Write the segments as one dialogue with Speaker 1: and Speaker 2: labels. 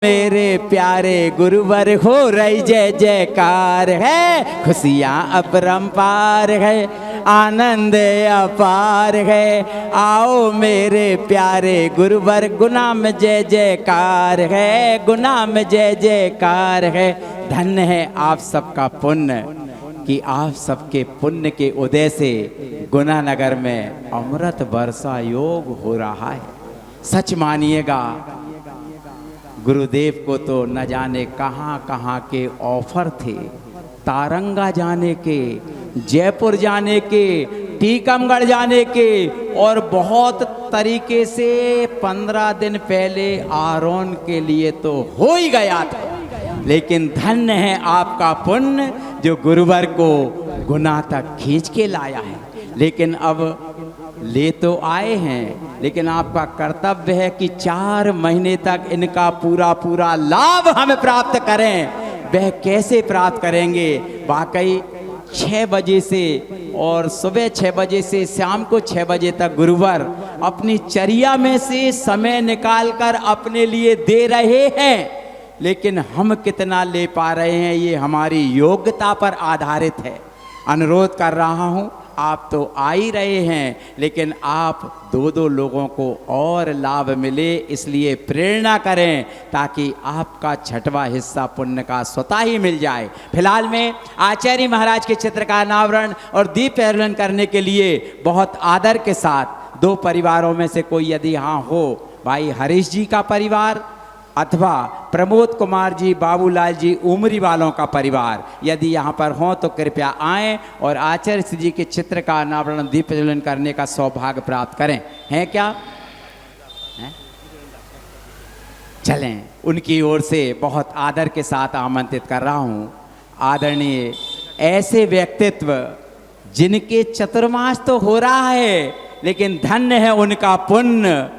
Speaker 1: मेरे प्यारे गुरुवर हो रही जय जयकार है, खुशियाँ अपरंपार है, आनंद अपार है। आओ मेरे प्यारे गुरुवर, गुना में जय जयकार है, गुना में जय जयकार है। धन्य है आप सबका पुण्य कि आप सबके पुण्य के उदय से गुना नगर में अमृत वर्षा योग हो रहा है। सच मानिएगा, गुरुदेव को तो न जाने कहाँ कहाँ के ऑफर थे, तारंगा जाने के, जयपुर जाने के, टीकमगढ़ जाने के, और बहुत तरीके से 15 दिन पहले आरोन के लिए तो हो ही गया था। लेकिन धन्य है आपका पुण्य जो गुरुवर को गुना तक खींच के लाया है। लेकिन अब ले तो आए हैं, लेकिन आपका कर्तव्य है कि 4 महीने तक इनका पूरा पूरा लाभ हमें प्राप्त करें। वह कैसे प्राप्त करेंगे? वाकई 6 बजे से और सुबह 6 बजे से शाम को 6 बजे तक गुरुवर अपनी चर्या में से समय निकालकर अपने लिए दे रहे हैं। लेकिन हम कितना ले पा रहे हैं ये हमारी योग्यता पर आधारित है। अनुरोध कर रहा हूँ, आप तो आ ही रहे हैं, लेकिन आप 2-2 लोगों को और लाभ मिले, इसलिए प्रेरणा करें ताकि आपका 6वां हिस्सा पुण्य का स्वतः ही मिल जाए। फिलहाल में आचार्य महाराज के चित्र का अनावरण और दीप प्रज्वलन करने के लिए बहुत आदर के साथ 2 परिवारों में से कोई यदि यहाँ हो, भाई हरीश जी का परिवार अथवा प्रमोद कुमार जी, बाबूलाल जी उमरी वालों का परिवार यदि यहाँ पर हों तो कृपया आएं और आचार्य श्री जी के चित्र का अनावरण दीप प्रज्वलन करने का सौभाग्य प्राप्त करें। हैं क्या? हैं? चलें, उनकी ओर से बहुत आदर के साथ आमंत्रित कर रहा हूँ। आदरणीय ऐसे व्यक्तित्व जिनके चतुर्मास तो हो रहा है, लेकिन धन्य है उनका पुण्य।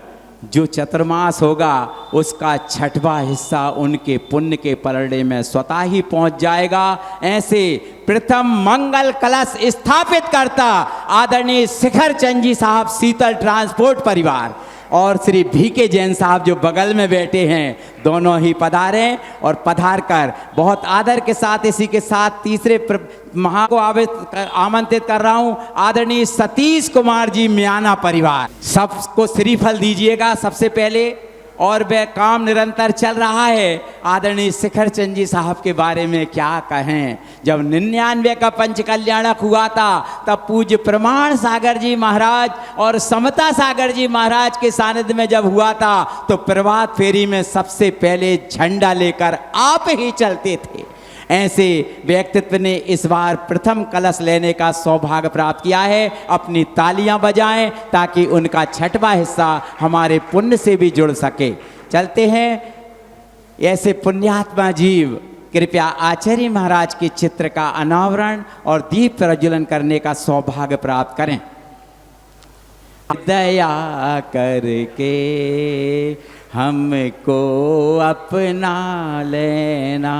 Speaker 1: जो चतुर्मास होगा उसका 6वां हिस्सा उनके पुण्य के पलड़े में स्वतः ही पहुंच जाएगा। ऐसे प्रथम मंगल कलश स्थापित करता आदरणीय शिखर चंद जी साहब, शीतल ट्रांसपोर्ट परिवार, और श्री भीके जैन साहब जो बगल में बैठे हैं, दोनों ही पधारें और पधार कर बहुत आदर के साथ इसी के साथ तीसरे महा को आमंत्रित कर रहा हूं, आदरणीय सतीश कुमार जी म्याना परिवार। सबको श्रीफल दीजिएगा सबसे पहले, और वह काम निरंतर चल रहा है। आदरणीय शिखर चंद जी साहब के बारे में क्या कहें। जब 99 का पंच कल्याणक हुआ था तब पूज्य प्रमाण सागर जी महाराज और समता सागर जी महाराज के सानिध्य में जब हुआ था तो प्रभात फेरी में सबसे पहले झंडा लेकर आप ही चलते थे। ऐसे व्यक्तित्व ने इस बार प्रथम कलश लेने का सौभाग्य प्राप्त किया है। अपनी तालियां बजाएं ताकि उनका 6वां हिस्सा हमारे पुण्य से भी जुड़ सके। चलते हैं, ऐसे पुण्यात्मा जीव कृपया आचार्य महाराज के चित्र का अनावरण और दीप प्रज्वलन करने का सौभाग्य प्राप्त करें। दया करके हमको अपना लेना,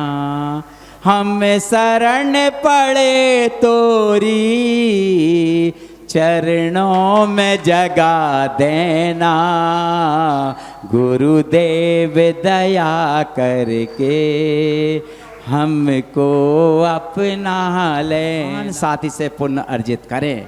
Speaker 1: हम शरण पड़े तोरी चरणों में जगा देना। गुरुदेव दया करके हमको अपना लेना। साथ ही से पुण्य अर्जित करें।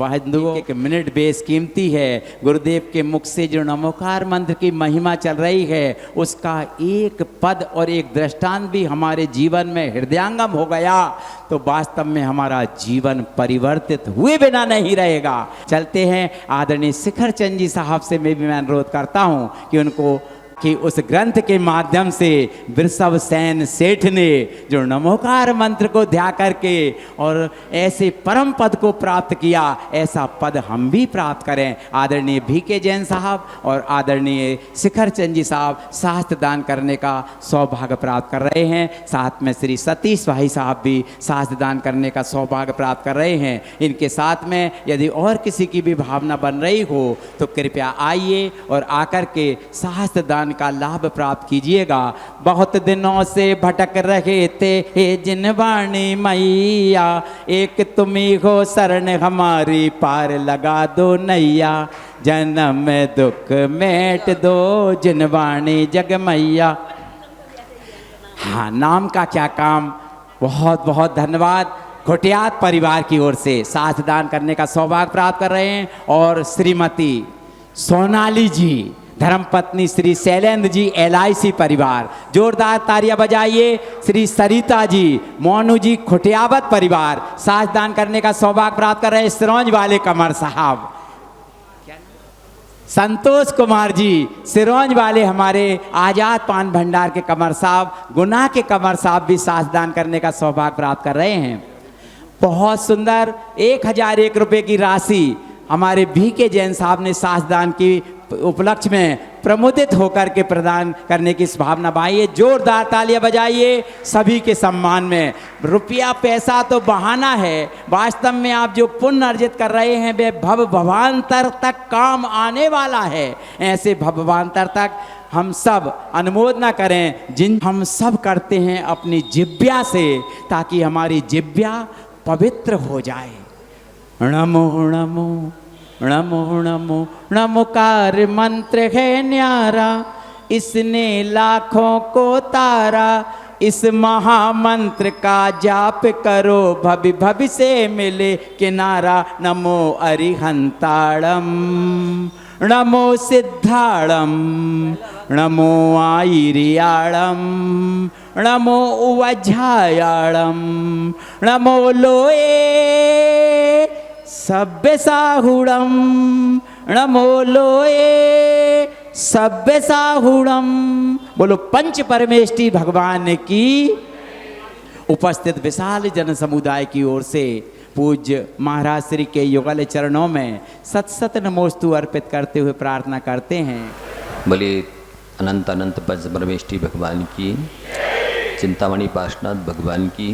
Speaker 1: हिंदुओं एक मिनट बेशकीमती है। गुरुदेव के मुख से जो नमोकार मंत्र की महिमा चल रही है उसका एक पद और एक दृष्टांत भी हमारे जीवन में हृदयांगम हो गया तो वास्तव में हमारा जीवन परिवर्तित हुए बिना नहीं रहेगा। चलते हैं, आदरणीय शिखर चंद जी साहब से मैं अनुरोध करता हूं कि उनको कि उस ग्रंथ के माध्यम से वृषभ सेन सेठ ने जो नमोकार मंत्र को ध्या करके और ऐसे परम पद को प्राप्त किया, ऐसा पद हम भी प्राप्त करें। आदरणीय भीके जैन साहब और आदरणीय शिखर चंद जी साहब शास्त्र दान करने का सौभाग्य प्राप्त कर रहे हैं। साथ में श्री सतीश भाई साहब भी शास्त्र दान करने का सौभाग्य प्राप्त कर रहे हैं। इनके साथ में यदि और किसी की भी भावना बन रही हो तो कृपया आइए और आकर के शास्त्र दान का लाभ प्राप्त कीजिएगा। बहुत दिनों से भटक रहे थे हे जिनवाणी मैया, एक तुम ही हो शरण हमारी, पार लगा दो नैया। जन्म दुख मेट दो जिनवाणी जग मैया। हाँ, नाम का क्या काम। बहुत बहुत धन्यवाद। घोटियात परिवार की ओर से साथ दान करने का सौभाग्य प्राप्त कर रहे हैं। और श्रीमती सोनाली जी, धर्मपत्नी श्री शैलेंद्र जी, LIC परिवार, जोरदार तालियां बजाइए। श्री सरिता जी, मोनू जी, खुटियावत परिवार साथ दान करने का सौभाग्य प्राप्त कर रहे हैं। सिरोंज वाले कमर साहब, संतोष कुमार जी, सिरोंज वाले हमारे आजाद पान भंडार के कमर साहब, गुना के कमर साहब भी साथ दान करने का सौभाग्य प्राप्त कर रहे हैं। बहुत सुंदर 1001 रुपये की राशि हमारे VK जैन साहब ने साथ दान की उपलक्ष्य में प्रमुदित होकर के प्रदान करने की भावना भाइये। जोरदार तालियां बजाइए सभी के सम्मान में। रुपया पैसा तो बहाना है, वास्तव में आप जो पुण्य अर्जित कर रहे हैं वे भव भवांतर तक काम आने वाला है। ऐसे भवांतर तक हम सब अनुमोदना करें जिन हम सब करते हैं अपनी जिब्या से, ताकि हमारी जिब्या पवित्र हो जाए। नमो नमो नमो नमो नमोकार मंत्र है न्यारा, इसने लाखों को तारा। इस महामंत्र का जाप करो, भवि भवि से मिले किनारा। नमो अरिहंताड़म, नमो सिद्धाड़म, नमो आईरियाड़म, नमो उवझायाड़म, नमो लोए सभ्य साहुड़म, नमो लोए सभ्य साहुड़म। बोलो पंच परमेष्टि भगवान की। उपस्थित विशाल जन समुदाय की ओर से पूज्य महाराज श्री के युगल चरणों में सत सत नमोस्तु अर्पित करते हुए प्रार्थना करते हैं।
Speaker 2: बोले अनंत अनंत पंच परमेष्टि भगवान की, चिंतामणि पार्श्वनाथ भगवान की,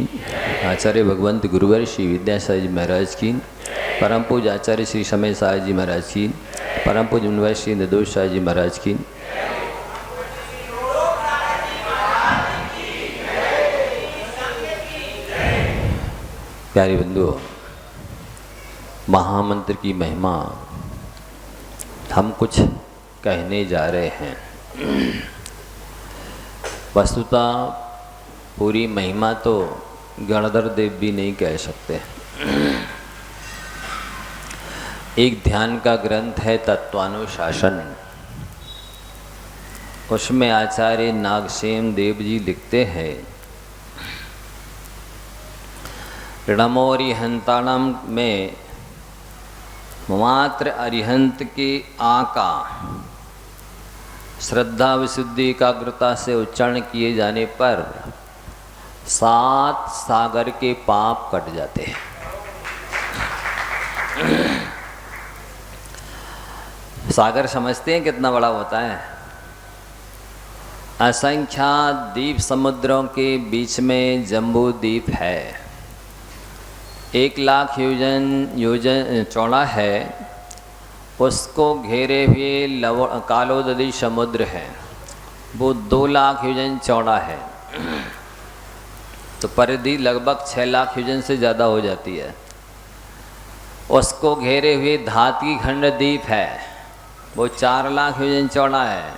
Speaker 2: आचार्य भगवंत गुरुवर श्री विद्यासागर जी महाराज की, परम पूज्य आचार्य श्री समय साय जी महाराज की, परम पूज्य मुनिवर श्री निर्दोष साय जी महाराज की। प्यारे बंधुओं, महामंत्र की महिमा हम कुछ कहने जा रहे हैं। वस्तुतः पूरी महिमा तो गणधर देव भी नहीं कह सकते। एक ध्यान का ग्रंथ है तत्वानुशासन, उसमें आचार्य नागसेन देव जी लिखते हैं, ऋणमोरिहंताणम में मात्र अरिहंत के आ का श्रद्धा विशुद्धि एकाग्रता से उच्चारण किए जाने पर 7 सागर के पाप कट जाते हैं। सागर समझते हैं कितना बड़ा होता है? असंख्यात द्वीप समुद्रों के बीच में जम्बू द्वीप है, 1 लाख योजन चौड़ा है। उसको घेरे हुए कालोदरी समुद्र है, वो 2 लाख योजन चौड़ा है। तो परिधि लगभग 6 लाख योजन से ज़्यादा हो जाती है। उसको घेरे हुए धातकी खंड द्वीप है, वो 4 लाख योजन चौड़ा है।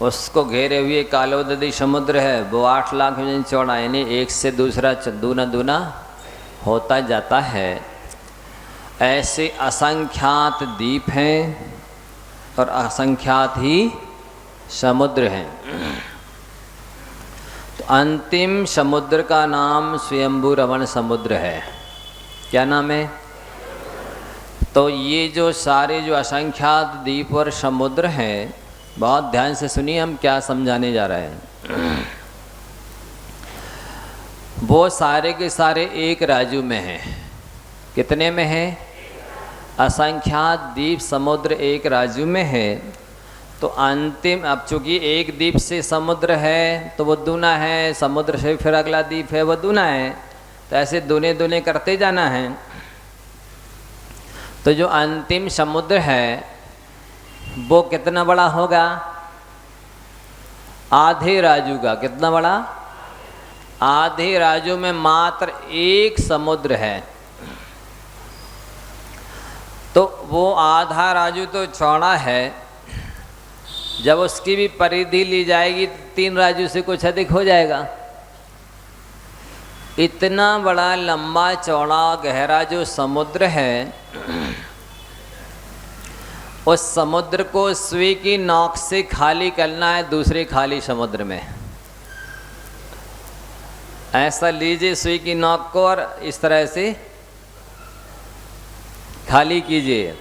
Speaker 2: उसको घेरे हुए कालोदरी समुद्र है, वो 8 लाख योजन चौड़ा, यानी एक से दूसरा दूना दूना होता जाता है। ऐसे असंख्यात द्वीप हैं और असंख्यात ही समुद्र हैं। तो अंतिम समुद्र का नाम स्वयंभू रमण समुद्र है। क्या नाम है? तो ये जो सारे जो असंख्यात द्वीप और समुद्र हैं, बहुत ध्यान से सुनिए हम क्या समझाने जा रहे हैं। वो सारे के सारे एक राजू में हैं। कितने में हैं? असंख्यात द्वीप समुद्र एक राजू में है। तो अंतिम, अब चूँकि एक द्वीप से समुद्र है तो वो दूना है, समुद्र से फिर अगला द्वीप है वो दूना है, तो ऐसे दूने दूने करते जाना है। तो जो अंतिम समुद्र है वो कितना बड़ा होगा? आधे राजू का। कितना बड़ा? आधे राजू में मात्र एक समुद्र है। तो वो आधा राजू तो चौड़ा है, जब उसकी भी परिधि ली जाएगी 3 राजू से कुछ अधिक हो जाएगा। इतना बड़ा लंबा चौड़ा गहरा जो समुद्र है, उस समुद्र को सुई की नोक से खाली करना है दूसरे खाली समुद्र में। ऐसा लीजिए सुई की नोक को और इस तरह से खाली कीजिए।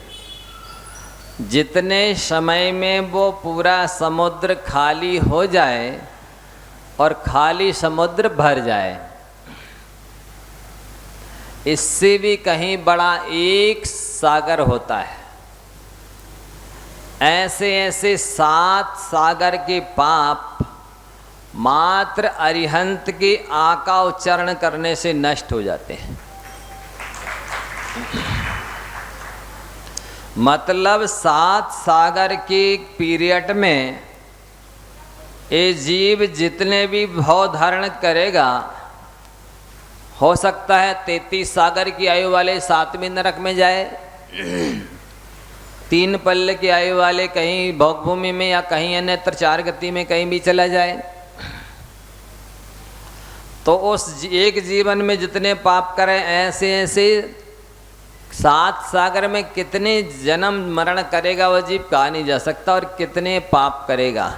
Speaker 2: जितने समय में वो पूरा समुद्र खाली हो जाए और खाली समुद्र भर जाए, इससे भी कहीं बड़ा एक सागर होता है। ऐसे ऐसे 7 सागर के पाप मात्र अरिहंत के आ का उच्चारण करने से नष्ट हो जाते हैं। मतलब 7 सागर के पीरियड में ये जीव जितने भी भाव धारण करेगा, हो सकता है 33 सागर की आयु वाले 7वें नरक में जाए, 3 पल्ले की आयु वाले कहीं भोगभूमि में या कहीं अन्यत्र 4 गति में कहीं भी चला जाए। तो उस एक जीवन में जितने पाप करें, ऐसे ऐसे 7 सागर में कितने जन्म मरण करेगा वह जीव कहा नहीं जा सकता, और कितने पाप करेगा।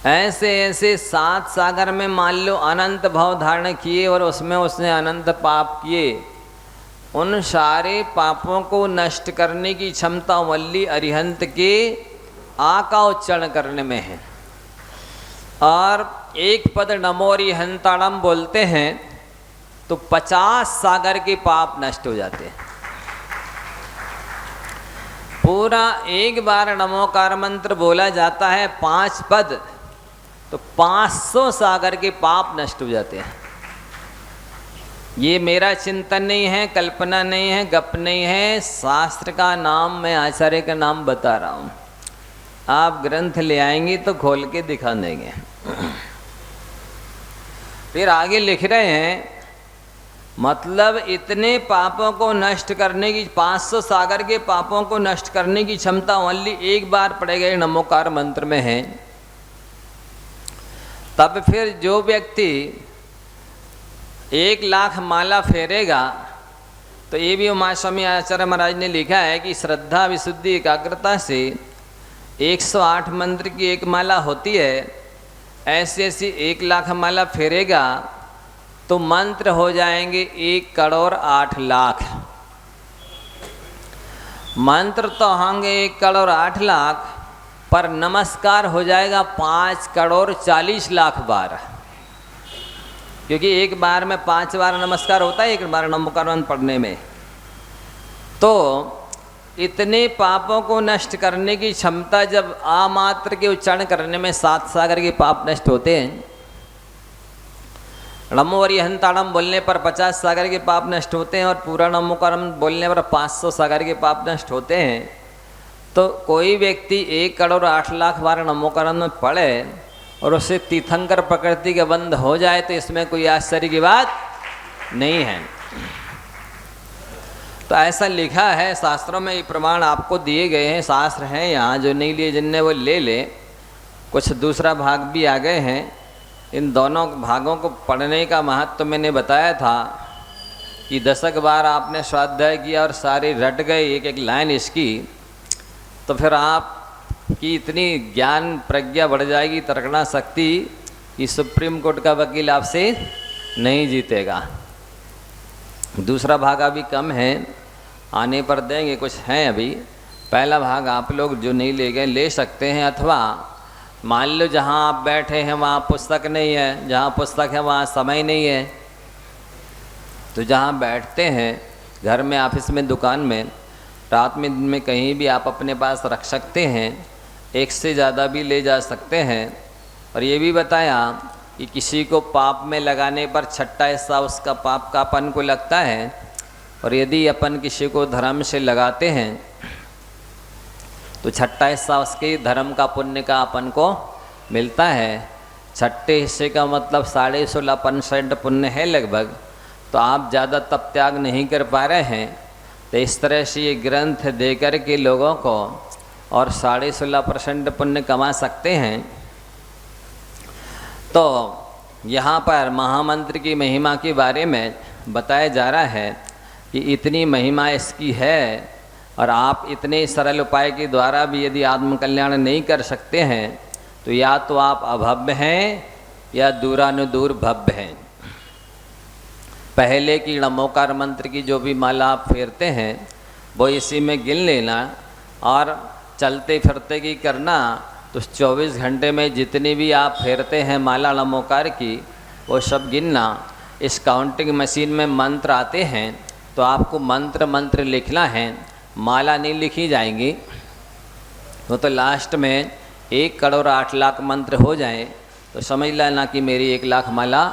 Speaker 2: ऐसे ऐसे 7 सागर में मान लो अनंत भाव धारण किए और उसमें उसने अनंत पाप किए, उन सारे पापों को नष्ट करने की क्षमता वल्ली अरिहंत के आ का उच्चारण करने में है। और एक पद नमो अरिहंताणम बोलते हैं तो 50 सागर के पाप नष्ट हो जाते हैं। पूरा एक बार नमोकार मंत्र बोला जाता है 5 पद, तो 500 सागर के पाप नष्ट हो जाते हैं। ये मेरा चिंतन नहीं है, कल्पना नहीं है, गप नहीं है, शास्त्र का नाम, मैं आचार्य का नाम बता रहा हूँ। आप ग्रंथ ले आएंगे तो खोल के दिखा देंगे। फिर आगे लिख रहे हैं, मतलब इतने पापों को नष्ट करने की, 500 सागर के पापों को नष्ट करने की क्षमता ओनली एक बार पढ़े गए नमोकार मंत्र में है। तब फिर जो व्यक्ति 1 लाख माला फेरेगा, तो ये भी उमा स्वामी आचार्य महाराज ने लिखा है कि श्रद्धा विशुद्धि एकाग्रता से 108 मंत्र की एक माला होती है। ऐसी ऐसी 1 लाख माला फेरेगा तो मंत्र हो जाएंगे 1 करोड़ 8 लाख। मंत्र तो होंगे 1 करोड़ 8 लाख, पर नमस्कार हो जाएगा 5 करोड़ 40 लाख बार, क्योंकि एक बार में 5 बार नमस्कार होता है, एक बार नमोकार पढ़ने में। तो इतने पापों को नष्ट करने की क्षमता जब आ मात्र के उच्चारण करने में 7 सागर के पाप नष्ट होते हैं। नमो अरिहंताणम बोलने पर 50 सागर के पाप नष्ट होते हैं, और पूरा नमोकारम बोलने पर 500 सागर के पाप नष्ट होते हैं। तो कोई व्यक्ति 1 करोड़ 8 लाख बार नमोकारम में पढ़े और उससे तीर्थंकर प्रकृति का बंध हो जाए, तो इसमें कोई आश्चर्य की बात नहीं है। तो ऐसा लिखा है शास्त्रों में, ये प्रमाण आपको दिए गए हैं, शास्त्र हैं यहाँ, जो नहीं लिए जिनने वो ले ले। कुछ दूसरा भाग भी आ गए हैं। इन दोनों भागों को पढ़ने का महत्व तो मैंने बताया था कि 10 बार आपने स्वाध्याय किया और सारी रट गए एक एक लाइन इसकी, तो फिर आपकी इतनी ज्ञान प्रज्ञा बढ़ जाएगी, तर्कना शक्ति, कि सुप्रीम कोर्ट का वकील आपसे नहीं जीतेगा। दूसरा भाग अभी कम है, आने पर देंगे, कुछ हैं अभी। पहला भाग आप लोग जो नहीं ले गए ले सकते हैं, अथवा मान लो जहाँ आप बैठे हैं वहाँ पुस्तक नहीं है, जहाँ पुस्तक है वहाँ समय नहीं है, तो जहाँ बैठते हैं घर में, ऑफिस में, दुकान में, रात में, दिन में, कहीं भी आप अपने पास रख सकते हैं। 1 से ज़्यादा भी ले जा सकते हैं। और ये भी बताया कि किसी को पाप में लगाने पर 6ठा हिस्सा उसका पाप का अपन को लगता है, और यदि अपन किसी को धर्म से लगाते हैं तो 6ठा हिस्सा उसके धर्म का पुण्य का अपन को मिलता है। 6ठे हिस्से का मतलब 16.5% पुण्य है लगभग। तो आप ज़्यादा तप त्याग नहीं कर पा रहे हैं, तो इस तरह से ये ग्रंथ दे कर के लोगों को और 16.5% पुण्य कमा सकते हैं। तो यहाँ पर महामंत्र की महिमा के बारे में बताया जा रहा है कि इतनी महिमा इसकी है, और आप इतने सरल उपाय के द्वारा भी यदि आत्मकल्याण नहीं कर सकते हैं तो या तो आप अभव्य हैं या दूरानुदूर भव्य हैं। पहले की नमोकार मंत्र की जो भी माला आप फेरते हैं वो इसी में गिन लेना, और चलते फिरते की करना। तो 24 घंटे में जितनी भी आप फेरते हैं माला नमोकार की वो सब गिनना। इस काउंटिंग मशीन में मंत्र आते हैं तो आपको मंत्र लिखना है, माला नहीं लिखी जाएंगी। वो तो लास्ट में 1 करोड़ 8 लाख मंत्र हो जाए तो समझ लेना कि मेरी 1 लाख माला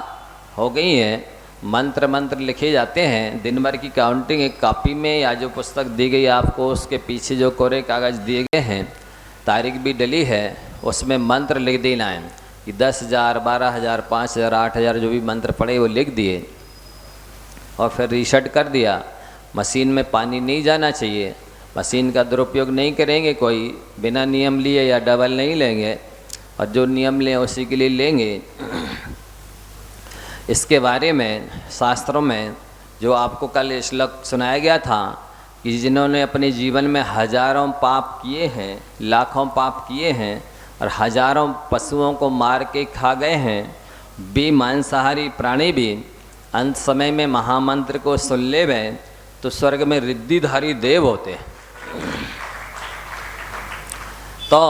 Speaker 2: हो गई है। मंत्र लिखे जाते हैं। दिन भर की काउंटिंग एक कॉपी में या जो पुस्तक दी गई आपको उसके पीछे जो कोरे कागज़ दिए गए हैं, तारीख भी डली है, उसमें मंत्र लिख देना है कि 10,000 12,000 5,000 8,000 जो भी मंत्र पड़े वो लिख दिए और फिर रीसेट कर दिया। मशीन में पानी नहीं जाना चाहिए, मशीन का दुरुपयोग नहीं करेंगे, कोई बिना नियम लिए या डबल नहीं लेंगे, और जो नियम लें उसी के लिए लेंगे। इसके बारे में शास्त्रों में जो आपको कल श्लोक सुनाया गया था कि जिन्होंने अपने जीवन में हजारों पाप किए हैं, लाखों पाप किए हैं और हजारों पशुओं को मार के खा गए हैं, भी मांसाहारी प्राणी भी अंत समय में महामंत्र को सुन ले गए तो स्वर्ग में रिद्धिधारी देव होते हैं। तो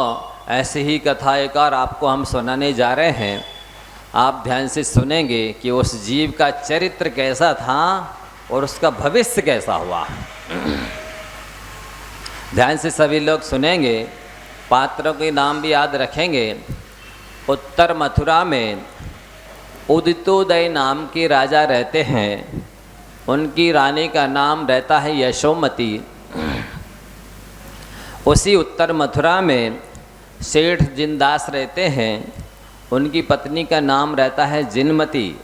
Speaker 2: ऐसी ही कथा एक और आपको हम सुनाने जा रहे हैं। आप ध्यान से सुनेंगे कि उस जीव का चरित्र कैसा था और उसका भविष्य कैसा हुआ। ध्यान से सभी लोग सुनेंगे, पात्रों के नाम भी याद रखेंगे। उत्तर मथुरा में उदितोदय नाम के राजा रहते हैं, उनकी रानी का नाम रहता है यशोमती। उसी उत्तर मथुरा में सेठ जिनदास रहते हैं, उनकी पत्नी का नाम रहता है जिनमती,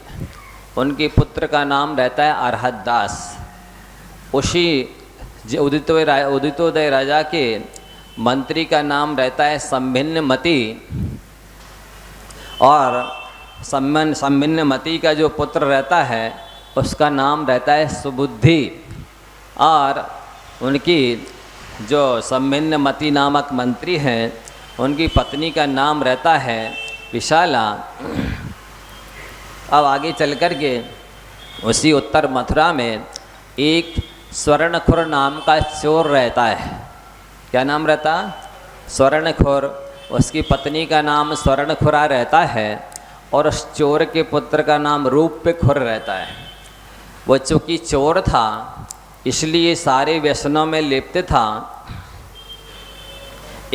Speaker 2: उनके पुत्र का नाम रहता है अरहत दास। उसी उदितोदय राजा के मंत्री का नाम रहता है संभिन्नमति, और संभिन्नमति का जो पुत्र रहता है उसका नाम रहता है सुबुद्धि, और उनकी जो संभिन्नमति नामक मंत्री हैं उनकी पत्नी का नाम रहता है विशाला। अब आगे चल कर के उसी उत्तर मथुरा में एक स्वर्णखुर नाम का चोर रहता है। क्या नाम रहता? स्वर्णखुर। उसकी पत्नी का नाम स्वर्णखुरा रहता है और उस चोर के पुत्र का नाम रूप्यखुर रहता है। वो चूँकि चोर था इसलिए सारे व्यसनों में लिप्त था।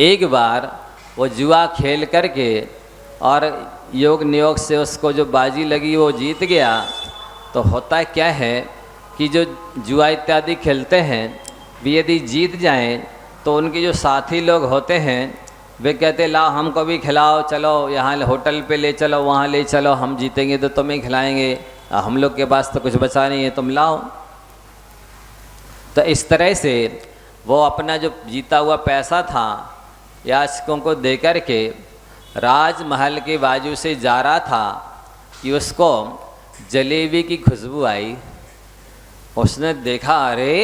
Speaker 2: एक बार वो जुआ खेल करके और योग नियोग से उसको जो बाजी लगी वो जीत गया। तो होता क्या है कि जो जुआ इत्यादि खेलते हैं वे यदि जीत जाएं तो उनके जो साथी लोग होते हैं वे कहते लाओ हमको भी खिलाओ, चलो यहाँ होटल पे ले चलो, वहाँ ले चलो, हम जीतेंगे तो तुम्हें खिलाएंगे, हम लोग के पास तो कुछ बचा नहीं है, तुम लाओ। तो इस तरह से वो अपना जो जीता हुआ पैसा था याचकों को दे कर के राजमहल के बाजू से जा रहा था कि उसको जलेबी की खुशबू आई। उसने देखा अरे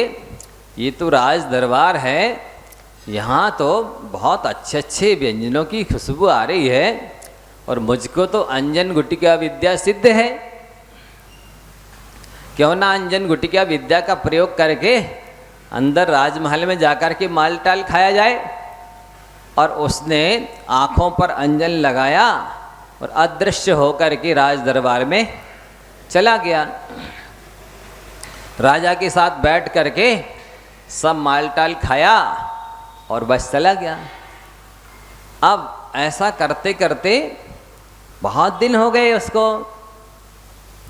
Speaker 2: ये तो राज दरबार है, यहाँ तो बहुत अच्छे अच्छे व्यंजनों की खुशबू आ रही है और मुझको तो अंजन गुटिका विद्या सिद्ध है, क्यों ना अंजन गुटिका विद्या का प्रयोग करके अंदर राजमहल में जाकर के माल टाल खाया जाए। और उसने आँखों पर अंजन लगाया और अदृश्य होकर के राज दरबार में चला गया। राजा के साथ बैठ करके सब माल टाल खाया और बस चला गया। अब ऐसा करते करते बहुत दिन हो गए उसको,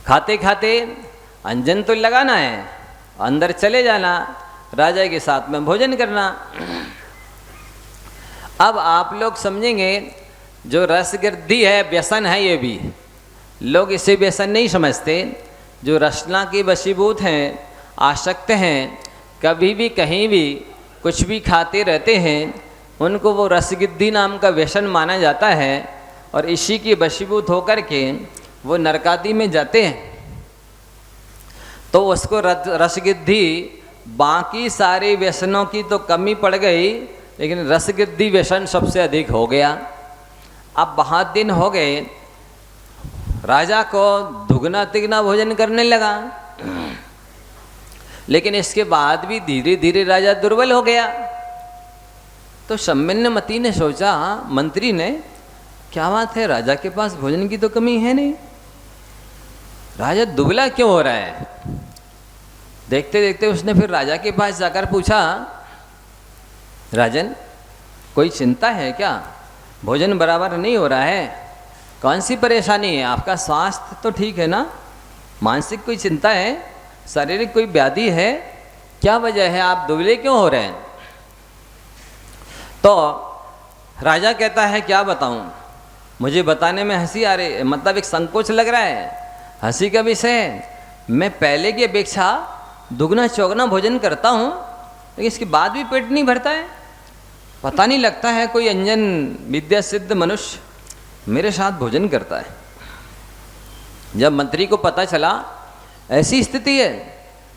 Speaker 2: खाते खाते अंजन तो लगाना है, अंदर चले जाना, राजा के साथ में भोजन करना। अब आप लोग समझेंगे जो रसगिर्दी है व्यसन है, ये भी लोग इसे व्यसन नहीं समझते। जो रसना के वशीभूत हैं, आसक्त हैं, कभी भी कहीं भी कुछ भी खाते रहते हैं उनको वो रसगिद्दी नाम का व्यसन माना जाता है और इसी की वशीभूत होकर के वो नरकादि में जाते हैं। तो उसको रसगिद्दी, बाकी सारे व्यसनों की तो कमी पड़ गई, लेकिन रसगिद्दी व्यसन सबसे अधिक हो गया। अब बहुत दिन हो गए, राजा को दुगना तिगना भोजन करने लगा, लेकिन इसके बाद भी धीरे धीरे राजा दुर्बल हो गया। तो सम्मिन्नमति ने सोचा, मंत्री ने, क्या बात है, राजा के पास भोजन की तो कमी है नहीं, राजा दुबला क्यों हो रहा है। देखते देखते उसने फिर राजा के पास जाकर पूछा, राजन कोई चिंता है क्या, भोजन बराबर नहीं हो रहा है, कौन सी परेशानी है, आपका स्वास्थ्य तो ठीक है ना, मानसिक कोई चिंता है, शारीरिक कोई व्याधि है, क्या वजह है, आप दुबले क्यों हो रहे हैं। तो राजा कहता है, क्या बताऊं, मुझे बताने में हंसी आ रही, मतलब एक संकोच लग रहा है, हंसी का विषय है। मैं पहले की अपेक्षा दुगना चौगना भोजन करता हूँ, लेकिन इसके बाद भी पेट नहीं भरता है। पता नहीं, लगता है कोई अंजन विद्या सिद्ध मनुष्य मेरे साथ भोजन करता है। जब मंत्री को पता चला ऐसी स्थिति है,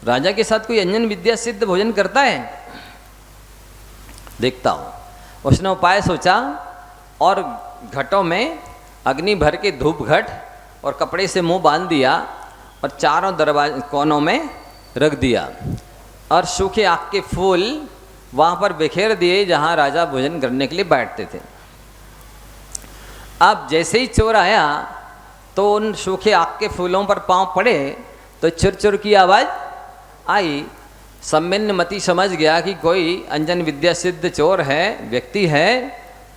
Speaker 2: राजा के साथ कोई अंजन विद्या सिद्ध भोजन करता है, देखता हूँ। उसने उपाय सोचा और घटों में अग्नि भर के धूप घट और कपड़े से मुंह बांध दिया और चारों दरवाजे कोनों में रख दिया और सूखे आक के फूल वहाँ पर बिखेर दिए जहाँ राजा भोजन करने के लिए बैठते थे। अब जैसे ही चोर आया तो उन सूखे आक के फूलों पर पांव पड़े तो चुर चुर की आवाज़ आई। सम्मिन्नमति समझ गया कि कोई अंजन विद्या सिद्ध चोर है, व्यक्ति है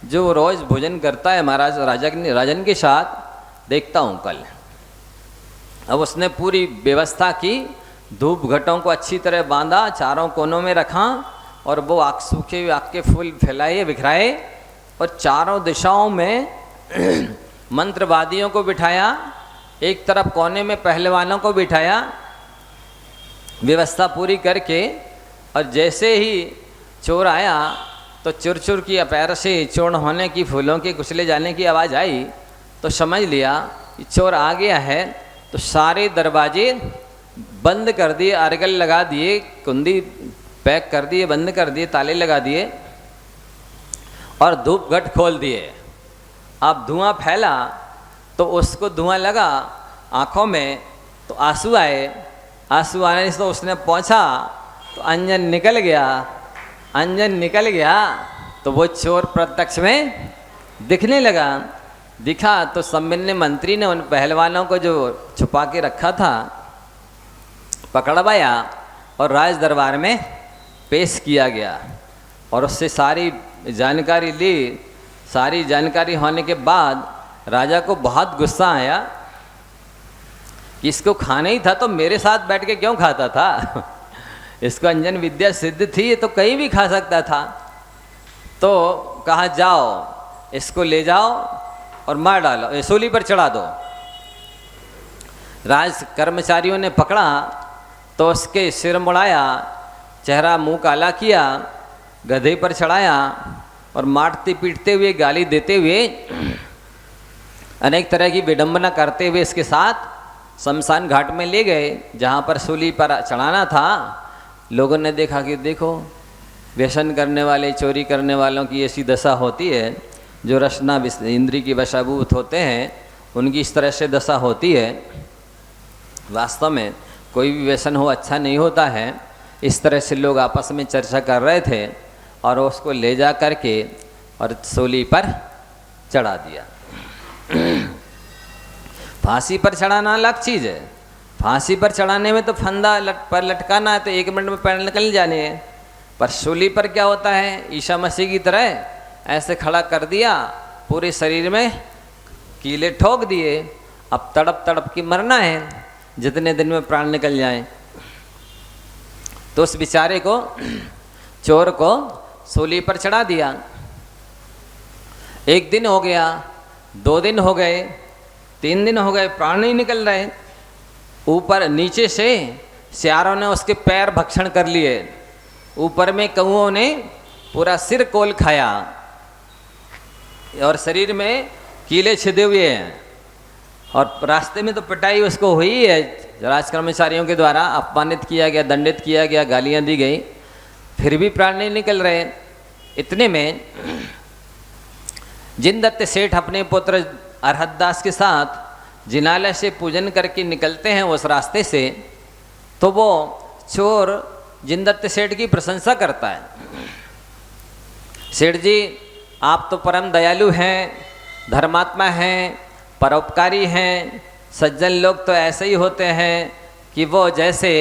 Speaker 2: जो रोज भोजन करता है महाराज राजन के साथ, देखता हूँ कल। अब उसने पूरी व्यवस्था की, धूप घटों को अच्छी तरह बांधा, चारों कोनों में रखा और वो सूखे हुए आक के फूल फैलाए बिखराए और चारों दिशाओं में मंत्रवादियों को बिठाया, एक तरफ कोने में पहलवानों को बिठाया, व्यवस्था पूरी करके। और जैसे ही चोर आया तो चुर चुर की पैर से चूर्ण होने की, फूलों के कुचले जाने की आवाज़ आई तो समझ लिया कि चोर आ गया है। तो सारे दरवाजे बंद कर दिए, अर्गल लगा दिए, कुंडी पैक कर दिए, बंद कर दिए, ताले लगा दिए और धूप घट खोल दिए। अब धुआं फैला तो उसको धुआं लगा आँखों में तो आंसू आए, आंसू आने से तो उसने पहुँचा तो अंजन निकल गया। अंजन निकल गया तो वो चोर प्रत्यक्ष में दिखने लगा। दिखा तो सम्मिन्य मंत्री ने उन पहलवानों को जो छुपा के रखा था पकड़वाया और राज दरबार में पेश किया गया और उससे सारी जानकारी ली। सारी जानकारी होने के बाद राजा को बहुत गुस्सा आया कि इसको खाना ही था तो मेरे साथ बैठ के क्यों खाता था। इसको अंजन विद्या सिद्ध थी, ये तो कहीं भी खा सकता था। तो कहा, जाओ इसको ले जाओ और मार डालो, सूली पर चढ़ा दो। राज कर्मचारियों ने पकड़ा तो उसके सिर मुड़ाया, चेहरा मुंह काला किया, गधे पर चढ़ाया और मारते पीटते हुए, गाली देते हुए, अनेक तरह की विडंबना करते हुए इसके साथ शमशान घाट में ले गए जहाँ पर सूली पर चढ़ाना था। लोगों ने देखा कि देखो, व्यसन करने वाले, चोरी करने वालों की ऐसी दशा होती है, जो रसना इंद्री की वशाभूत होते हैं उनकी इस तरह से दशा होती है। वास्तव में कोई भी व्यसन हो अच्छा नहीं होता है। इस तरह से लोग आपस में चर्चा कर रहे थे और उसको ले जा कर के और सूली पर चढ़ा दिया। फांसी पर चढ़ाना अलग चीज़ है। फांसी पर चढ़ाने में तो फंदा पर लटकाना है तो 1 मिनट में पैर निकल जाने हैं, पर सूली पर क्या होता है, ईसा मसीह की तरह ऐसे खड़ा कर दिया, पूरे शरीर में कीले ठोक दिए। अब तड़प तड़प के मरना है, जितने दिन में प्राण निकल जाए। तो उस बेचारे को, चोर को सूली पर चढ़ा दिया। 1 दिन हो गया, 2 दिन हो गए, 3 दिन हो गए, प्राण नहीं निकल रहे। ऊपर नीचे से सियारों ने उसके पैर भक्षण कर लिए, ऊपर में कौओं ने पूरा सिर कोल खाया। और शरीर में कीले छिदे हुए हैं, और रास्ते में तो पिटाई उसको हुई है, राज कर्मचारियों के द्वारा अपमानित किया गया, दंडित किया गया, गालियां दी गई, फिर भी प्राण नहीं निकल रहे। इतने में जिनदत्त सेठ अपने पुत्र अरहतदास के साथ जिनालय से पूजन करके निकलते हैं उस रास्ते से, तो वो चोर जिनदत्त सेठ की प्रशंसा करता है। सेठ जी, आप तो परम दयालु हैं, धर्मात्मा हैं, परोपकारी हैं। सज्जन लोग तो ऐसे ही होते हैं कि वो जैसे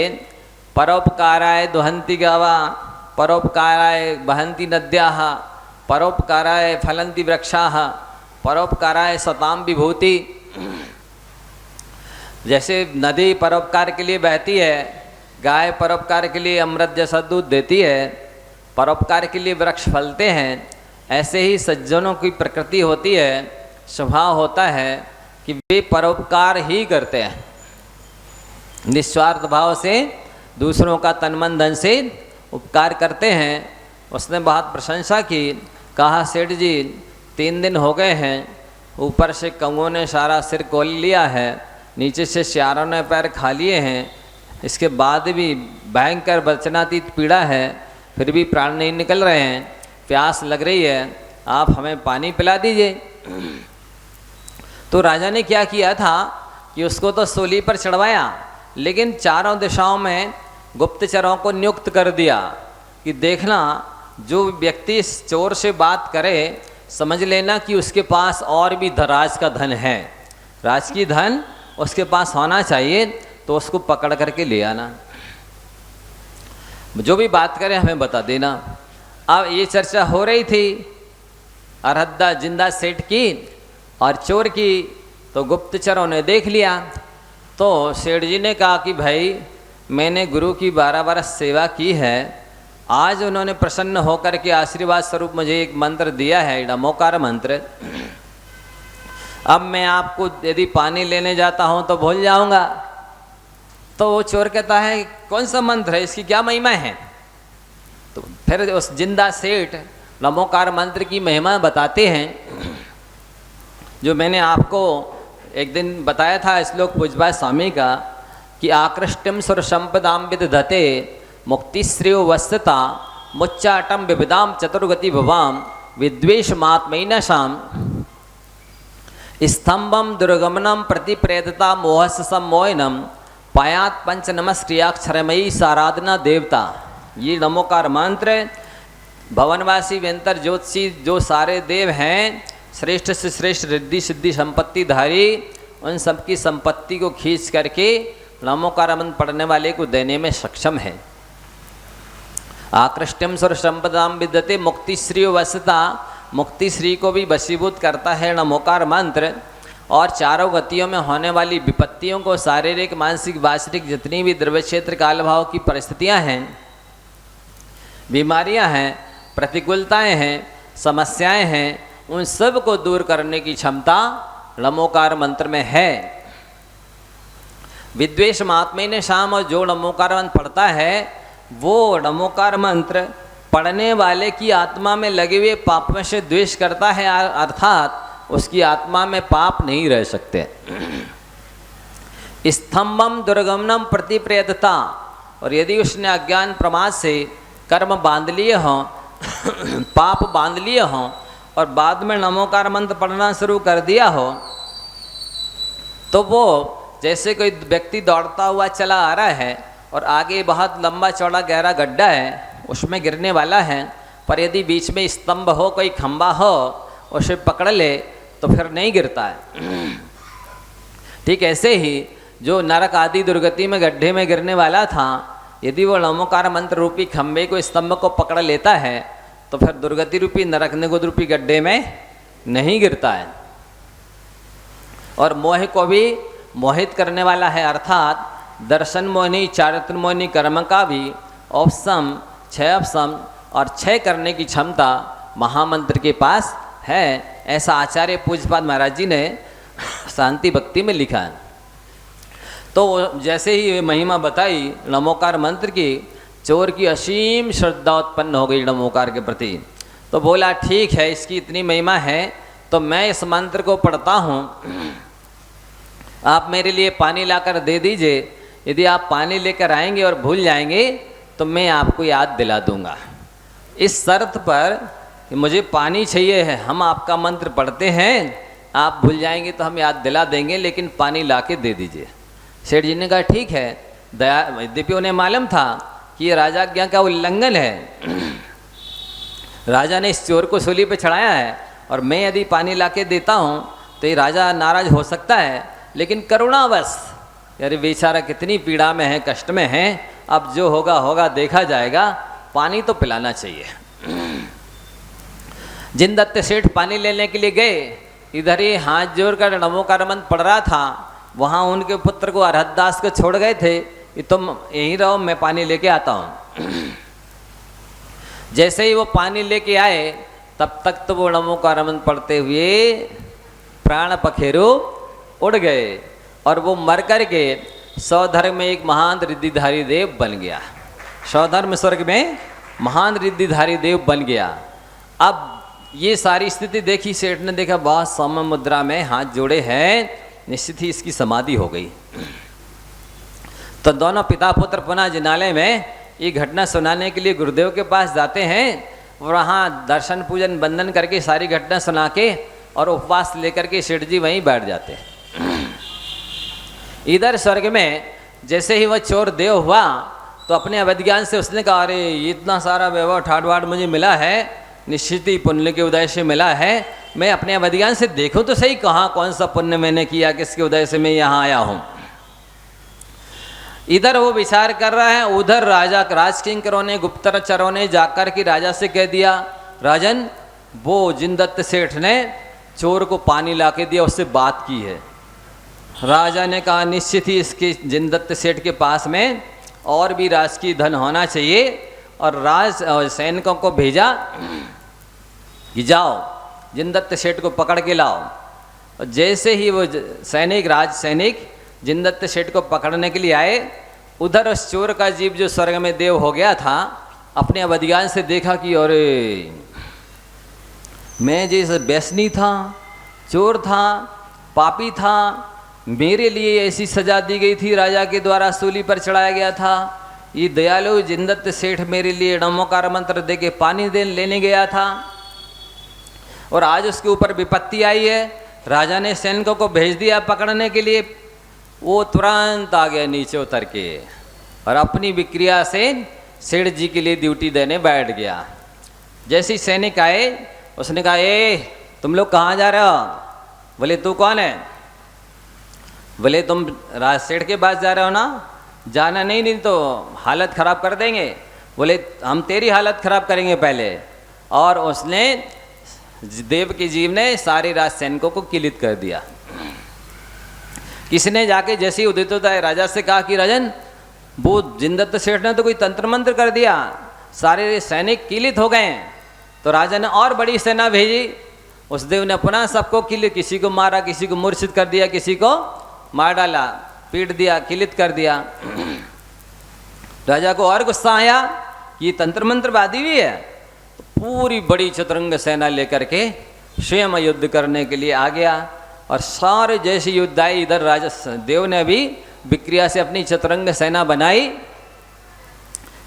Speaker 2: परोपकाराय दुहंती गावा, परोपकाराय बहंती नद्याः, परोपकाराय फलंती वृक्षाः, परोपकाराय सताम विभूति। जैसे नदी परोपकार के लिए बहती है, गाय परोपकार के लिए अमृत जैसा दूध देती है, परोपकार के लिए वृक्ष फलते हैं, ऐसे ही सज्जनों की प्रकृति होती है, स्वभाव होता है कि वे परोपकार ही करते हैं, निस्वार्थ भाव से दूसरों का तन मन धन से उपकार करते हैं। उसने बहुत प्रशंसा की, कहा सेठ जी 3 दिन हो गए हैं, ऊपर से कौओं ने सारा सिर खोल लिया है, नीचे से सियारों ने पैर खा लिए हैं, इसके बाद भी भयंकर वचनातीत पीड़ा है, फिर भी प्राण नहीं निकल रहे हैं, प्यास लग रही है, आप हमें पानी पिला दीजिए। तो राजा ने क्या किया था कि उसको तो सूली पर चढ़वाया, लेकिन चारों दिशाओं में गुप्तचरों को नियुक्त कर दिया कि देखना जो व्यक्ति इस चोर से बात करे समझ लेना कि उसके पास और भी राज का धन है, राज की धन उसके पास होना चाहिए, तो उसको पकड़ करके ले आना, जो भी बात करे हमें बता देना। अब ये चर्चा हो रही थी अरहतदास जिंदा सेठ की और चोर की, तो गुप्तचरों ने देख लिया। तो सेठ जी ने कहा कि भाई मैंने गुरु की 12 वर्ष सेवा की है, आज उन्होंने प्रसन्न होकर के आशीर्वाद स्वरूप मुझे एक मंत्र दिया है, नमोकार मंत्र। अब मैं आपको यदि पानी लेने जाता हूँ तो भूल जाऊँगा। तो वो चोर कहता है कौन सा मंत्र है, इसकी क्या महिमा है? तो फिर उस जिंदा सेठ नमोकार मंत्र की महिमा बताते हैं, जो मैंने आपको एक दिन बताया था श्लोक पूजपा स्वामी का कि आकृष्टम सुर संपदाम विदधते मुक्तिश्रेयो वस्तता मुच्चाटम विविधाम चतुर्गति भवाम विद्वेष मात्मैनशाम स्तंभम दुर्गमनम प्रति प्रेतता मोहस सम्मोहनम पायात पंच नमस्क्रियाक्षरमयी साराधना देवता। ये नमोकार मंत्र भवनवासी व्यंतर ज्योतिषी जो सारे देव हैं, श्रेष्ठ से श्रेष्ठ रिद्धि सिद्धि संपत्तिधारी, उन सबकी संपत्ति को खींच करके नमोकार मंत्र पढ़ने वाले को देने में सक्षम है। आकृष्टम सुर संपदाम विद्यते मुक्तिश्री वसता, मुक्तिश्री को भी वशीभूत करता है नमोकार मंत्र, और चारों गतियों में होने वाली विपत्तियों को, शारीरिक मानसिक वास्तविक जितनी भी द्रव्य क्षेत्र काल भाव की परिस्थितियां हैं, बीमारियां हैं, प्रतिकूलताएं हैं, समस्याएं हैं, उन सब को दूर करने की क्षमता नमोकार मंत्र में है। विद्वेष महात्मा ने शाम, और जो नमोकार मंत्र पढ़ता है वो नमोकार मंत्र पढ़ने वाले की आत्मा में लगे हुए पाप में से द्वेष करता है, अर्थात उसकी आत्मा में पाप नहीं रह सकते। स्तंभम दुर्गमनम प्रति प्रेतता, और यदि उसने अज्ञान प्रमाद से कर्म बांध लिए हों, पाप बांध लिए हों, और बाद में नमोकार मंत्र पढ़ना शुरू कर दिया हो, तो वो जैसे कोई व्यक्ति दौड़ता हुआ चला आ रहा है और आगे बहुत लंबा चौड़ा गहरा गड्ढा है, उसमें गिरने वाला है, पर यदि बीच में स्तंभ हो, कोई खंबा हो, उसे पकड़ ले तो फिर नहीं गिरता है। ठीक ऐसे ही जो नरक आदि दुर्गति में गड्ढे में गिरने वाला था, यदि वो नमोकार मंत्र रूपी खंबे को, स्तंभ को पकड़ लेता है तो फिर दुर्गति रूपी नरक निगुद रूपी गड्ढे में नहीं गिरता है। और मोह को भी मोहित करने वाला है, अर्थात दर्शन मोहिनी चारित्र मोहिनी कर्म का भी औपसम, क्षय अपसम और क्षय करने की क्षमता महामंत्र के पास है। ऐसा आचार्य पूज्यपाद महाराज जी ने शांति भक्ति में लिखा है। तो जैसे ही ये महिमा बताई नमोकार मंत्र की, चोर की असीम श्रद्धा उत्पन्न हो गई नमोकार के प्रति। तो बोला ठीक है, इसकी इतनी महिमा है तो मैं इस मंत्र को पढ़ता हूँ, आप मेरे लिए पानी लाकर दे दीजिए। यदि आप पानी लेकर आएंगे और भूल जाएंगे तो मैं आपको याद दिला दूंगा। इस शर्त पर कि मुझे पानी चाहिए है, हम आपका मंत्र पढ़ते हैं, आप भूल जाएंगे तो हम याद दिला देंगे, लेकिन पानी ला के दे दीजिए। सेठ जी ने कहा ठीक है। दया यद्यपि उन्हें मालूम था कि ये राजाज्ञा का उल्लंघन है, राजा ने इस चोर को सूली पे चढ़ाया है और मैं यदि पानी ला के देता हूँ तो ये राजा नाराज हो सकता है, लेकिन करुणावश यार बेचारा कितनी पीड़ा में है, कष्ट में है, अब जो होगा होगा, देखा जाएगा, पानी तो पिलाना चाहिए। जिनदत्त सेठ पानी लेने के लिए गए, इधर ही हाथ जोड़कर नमोकार मंत्र पढ़ रहा था, वहाँ उनके पुत्र को अरहतदास को छोड़ गए थे कि तुम यहीं रहो, मैं पानी लेके आता हूँ। जैसे ही वो पानी लेके आए तब तक तो वो नमोकार मंत्र पढ़ते हुए प्राण पखेरु उड़ गए और वो मर कर के सौधर्म में एक महान रिद्धिधारी देव बन गया। सौधर्म स्वर्ग में महान रिद्धिधारी देव बन गया। अब ये सारी स्थिति देखी सेठ ने, देखा बहुत सौम्य मुद्रा में हाथ जोड़े हैं, निश्चित ही इसकी समाधि हो गई। तो दोनों पिता पुत्र पुनः जिनालय में ये घटना सुनाने के लिए गुरुदेव के पास जाते हैं। वहाँ दर्शन पूजन बंदन करके सारी घटना सुना के और उपवास लेकर के सेठ जी वहीं बैठ जाते हैं। इधर स्वर्ग में जैसे ही वह चोर देव हुआ तो अपने अवज्ञान से उसने कहा, अरे इतना सारा वैभव ठाट बाट मुझे मिला है, निश्चित ही पुण्य के उदय से मिला है, मैं अपने अवज्ञान से देखूं तो सही कहाँ कौन सा पुण्य मैंने किया, किसके उदय से मैं यहाँ आया हूँ। इधर वो विचार कर रहा है, उधर राजा राजकिंकरों ने गुप्तचरों ने जाकर के राजा से कह दिया, राजन वो जिनदत्त सेठ ने चोर को पानी ला के दिया, उससे बात की है। राजा ने कहा निश्चित ही इसके जिनदत्त सेठ के पास में और भी राजकीय धन होना चाहिए, और सैनिकों को भेजा कि जाओ जिनदत्त सेठ को पकड़ के लाओ। और जैसे ही वो सैनिक जिनदत्त सेठ को पकड़ने के लिए आए, उधर उस चोर का जीव जो स्वर्ग में देव हो गया था, अपने अवज्ञान से देखा कि अरे मैं जैसे व्यसनी था, चोर था, पापी था, मेरे लिए ऐसी सजा दी गई थी, राजा के द्वारा सूली पर चढ़ाया गया था। ये दयालु जिनदत्त सेठ मेरे लिए नमोकार मंत्र दे के पानी लेने गया था और आज उसके ऊपर विपत्ति आई है। राजा ने सैनिकों को भेज दिया पकड़ने के लिए, वो तुरंत आ गया नीचे उतर के और अपनी विक्रिया से सेठ जी के लिए ड्यूटी देने बैठ गया। जैसे ही सैनिक आए उसने कहा, ए तुम लोग कहाँ जा रहे हो? बोले तू कौन है? बोले तुम राज सेठ के पास जा रहे हो ना? जाना नहीं तो हालत ख़राब कर देंगे। बोले हम तेरी हालत ख़राब करेंगे पहले। और उसने देव के जीव ने सारे राज सैनिकों को किलित कर दिया। किसने जाके जैसे ही उदित होता है राजा से कहा कि राजन वो जिनदत्त सेठ ने तो कोई तंत्र मंत्र कर दिया, सारे सैनिक किलित हो गए। तो राजा ने और बड़ी सेना भेजी। उस देव ने पुनः सबको किलित, किसी को मारा, किसी को मूर्छित कर दिया, किसी को मार डाला, पीट दिया, किलित कर दिया। राजा को और गुस्सा आया कि तंत्र मंत्रवादी भी है। तो पूरी बड़ी चतुरंग सेना लेकर के स्वयं युद्ध करने के लिए आ गया। और सारे जैसे युद्ध आए, इधर राजा देव ने भी विक्रिया से अपनी चतुरंग सेना बनाई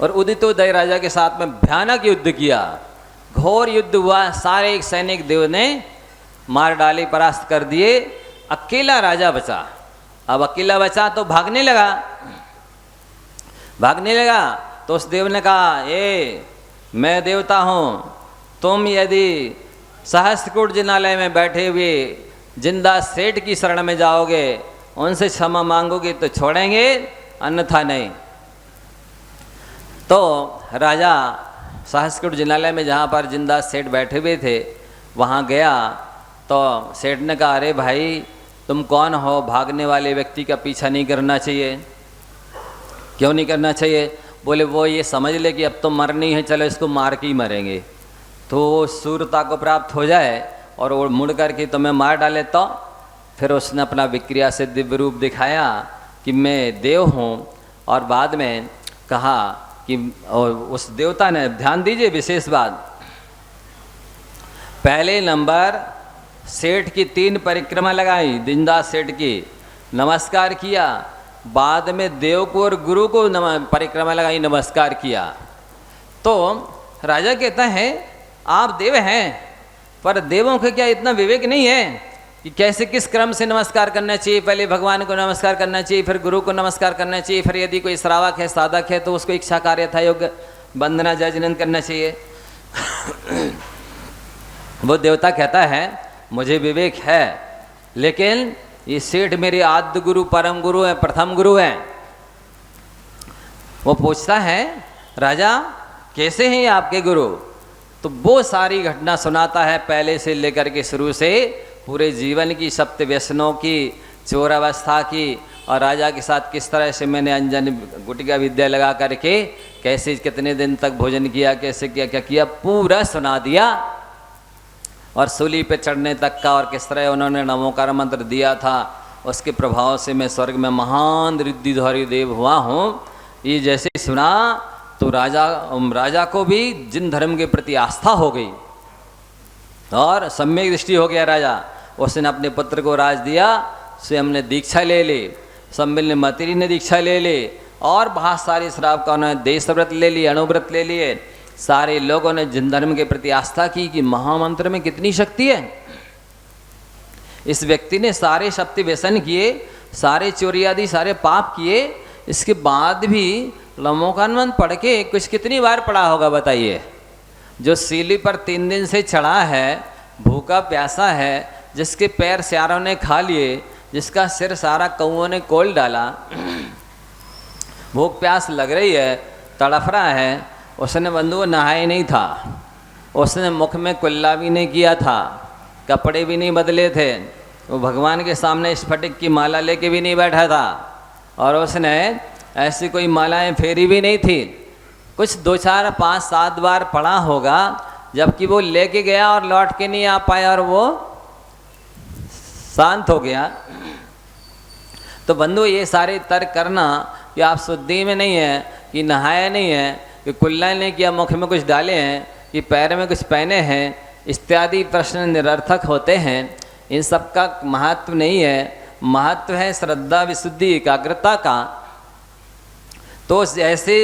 Speaker 2: और उदितोदय राजा के साथ में भयानक युद्ध किया। घोर युद्ध हुआ, सारे एक सैनिक देव ने मार डाले, परास्त कर दिए। अकेला राजा बचा। अब अकेला बचा तो भागने लगा तो उस देव ने कहा, ए मैं देवता हूँ, तुम यदि सहस्त्रकूट जिनालय में बैठे हुए जिंदा सेठ की शरण में जाओगे, उनसे क्षमा मांगोगे तो छोड़ेंगे, अन्यथा नहीं। तो राजा सहस्त्रकूट जिनालय में जहाँ पर जिंदा सेठ बैठे हुए थे वहाँ गया। तो सेठ ने कहा, अरे भाई तुम कौन हो? भागने वाले व्यक्ति का पीछा नहीं करना चाहिए। क्यों नहीं करना चाहिए? बोले वो ये समझ ले कि अब तो मरनी है, चलो इसको मार के ही मरेंगे, तो सूरता को प्राप्त हो जाए और वो मुड़ करके तुम्हें मार डाले। तो फिर उसने अपना विक्रिया से दिव्य रूप दिखाया कि मैं देव हूँ। और बाद में कहा कि और उस देवता ने, ध्यान दीजिए विशेष बात, पहले नंबर सेठ की 3 परिक्रमा लगाई, दीनदास सेठ की, नमस्कार किया। बाद में देव को और गुरु को परिक्रमा लगाई, नमस्कार किया। तो राजा कहता है आप देव हैं, पर देवों का क्या इतना विवेक नहीं है कि कैसे किस क्रम से नमस्कार करना चाहिए? पहले भगवान को नमस्कार करना चाहिए, फिर गुरु को नमस्कार करना चाहिए, फिर यदि कोई श्रावक है, साधक है, तो उसको इच्छा कार्य था योग्य वंदना जयजनन करना चाहिए। वो देवता कहता है मुझे विवेक है, लेकिन ये सेठ मेरे आद्य गुरु, परम गुरु है, प्रथम गुरु हैं। वो पूछता है राजा कैसे हैं ये आपके गुरु? तो वो सारी घटना सुनाता है, पहले से लेकर के शुरू से पूरे जीवन की, सप्त व्यसनों की, चोर अवस्था की, और राजा के साथ किस तरह से मैंने अंजन गुटिका विद्या लगा करके कैसे कितने दिन तक भोजन किया, कैसे क्या क्या किया, पूरा सुना दिया। और सूली पे चढ़ने तक का, और किस तरह उन्होंने नमोकार मंत्र दिया था, उसके प्रभाव से मैं स्वर्ग में महान रिद्धिधारी देव हुआ हूँ। ये जैसे सुना तो राजा को भी जिन धर्म के प्रति आस्था हो गई और सम्यक दृष्टि हो गया राजा। उसने अपने पुत्र को राज दिया, स्वयं ने दीक्षा ले ली, सम्मिल ने मतिरी ने दीक्षा ले ली, और बहुत सारे श्रावकों ने देशव्रत ले लिए, अणुव्रत ले लिए। सारे लोगों ने जिन धर्म के प्रति आस्था की कि महामंत्र में कितनी शक्ति है। इस व्यक्ति ने सारे शक्ति व्यसन किए, सारे चोरी आदि सारे पाप किए, इसके बाद भी लमोकानमन पढ़ के कुछ कितनी बार पढ़ा होगा बताइए? जो सीली पर 3 दिन से चढ़ा है, भूखा प्यासा है, जिसके पैर स्यारों ने खा लिए, जिसका सिर सारा कौओं ने कोल डाला, भूख प्यास लग रही है, तड़फ रहा है, उसने बंधु नहाए नहीं था, उसने मुख में कुल्ला भी नहीं किया था, कपड़े भी नहीं बदले थे, वो भगवान के सामने स्फटिक की माला लेके भी नहीं बैठा था, और उसने ऐसी कोई मालाएं फेरी भी नहीं थी। कुछ 2, 4, 5, 7 बार पढ़ा होगा, जबकि वो लेके गया और लौट के नहीं आ पाया और वो शांत हो गया। तो बंधु ये सारे तर्क करना कि आप शुद्धि में नहीं है, कि नहाया नहीं है, कि कुल्ला नहीं किया, मुख में कुछ डाले हैं, कि पैर में कुछ पहने हैं, इत्यादि प्रश्न निरर्थक होते हैं। इन सब का महत्व नहीं है। महत्व है श्रद्धा, विशुद्धि, एकाग्रता का। तो जैसे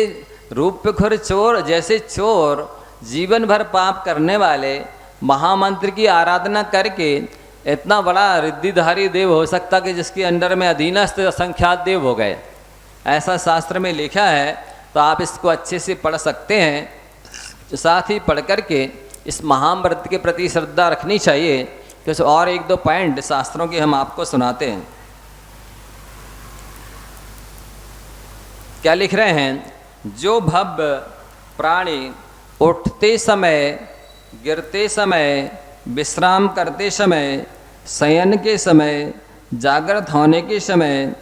Speaker 2: रूपखोर चोर, जैसे चोर जीवन भर पाप करने वाले महामंत्र की आराधना करके इतना बड़ा रिद्धिधारी देव हो सकता कि जिसके अंडर में अधीनस्थ असंख्यात देव हो गए, ऐसा शास्त्र में लिखा है। तो आप इसको अच्छे से पढ़ सकते हैं। साथ ही पढ़ करके इस महाव्रत के प्रति श्रद्धा रखनी चाहिए। कुछ और 1-2 पॉइंट शास्त्रों के हम आपको सुनाते हैं। क्या लिख रहे हैं? जो भव्य प्राणी उठते समय, गिरते समय, विश्राम करते समय, शयन के समय, जागृत होने के समय,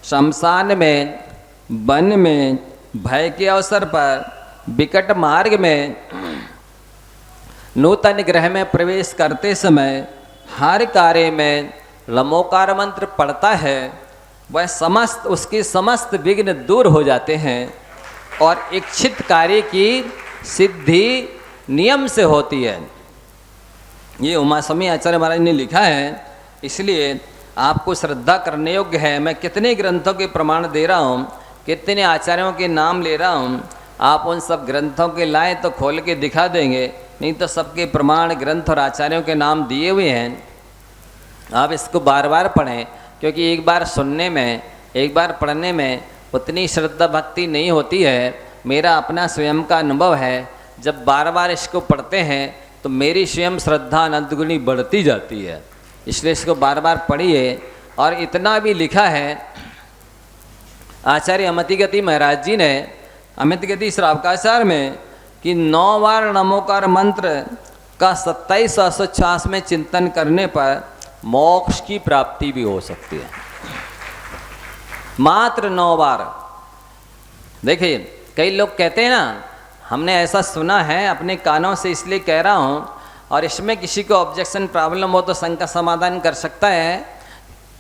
Speaker 2: शमशान में, वन में, भय के अवसर पर, विकट मार्ग में, नूतन ग्रह में प्रवेश करते समय, हर कार्य में लमोकार मंत्र पढ़ता है, वह समस्त उसके समस्त विघ्न दूर हो जाते हैं और इच्छित कार्य की सिद्धि नियम से होती है। ये उमास्वामी आचार्य महाराज ने लिखा है, इसलिए आपको श्रद्धा करने योग्य है। मैं कितने ग्रंथों के प्रमाण दे रहा हूँ, कितने आचार्यों के नाम ले रहा हूँ। आप उन सब ग्रंथों के लाएँ तो खोल के दिखा देंगे, नहीं तो सबके प्रमाण ग्रंथ और आचार्यों के नाम दिए हुए हैं। आप इसको बार बार पढ़ें, क्योंकि एक बार सुनने में, एक बार पढ़ने में उतनी श्रद्धा भक्ति नहीं होती है। मेरा अपना स्वयं का अनुभव है, जब बार बार इसको पढ़ते हैं तो मेरी स्वयं श्रद्धा अनंत गुनी बढ़ती जाती है। इसलिए इसको बार बार पढ़िए। और इतना भी लिखा है आचार्य अमितगति महाराज जी ने, अमितगति श्रावकाचार में, कि 9 बार नमोकार मंत्र का 27 में चिंतन करने पर मोक्ष की प्राप्ति भी हो सकती है। मात्र 9 बार। देखिए कई लोग कहते हैं ना, हमने ऐसा सुना है अपने कानों से, इसलिए कह रहा हूँ, और इसमें किसी को ऑब्जेक्शन प्रॉब्लम हो तो शंका समाधान कर सकता है।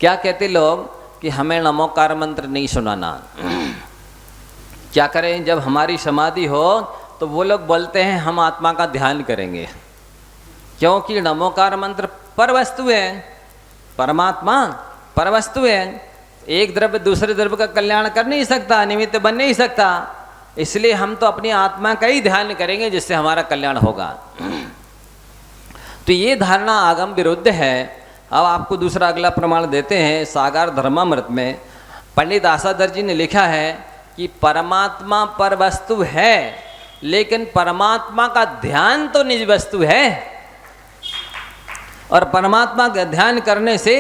Speaker 2: क्या कहते लोग कि हमें नमोकार मंत्र नहीं सुनाना। क्या करें? जब हमारी समाधि हो तो वो लोग बोलते हैं हम आत्मा का ध्यान करेंगे। क्योंकि नमोकार मंत्र पर वस्तु है, परमात्मा पर वस्तु है। एक द्रव्य दूसरे द्रव्य का कल्याण कर नहीं सकता, निमित्त बन नहीं सकता, इसलिए हम तो अपनी आत्मा का ही ध्यान करेंगे जिससे हमारा कल्याण होगा। तो ये धारणा आगम विरुद्ध है। अब आपको दूसरा अगला प्रमाण देते हैं। सागर धर्मामृत में पंडित आसादर जी ने लिखा है कि परमात्मा पर वस्तु है, लेकिन परमात्मा का ध्यान तो निज वस्तु है, और परमात्मा का ध्यान करने से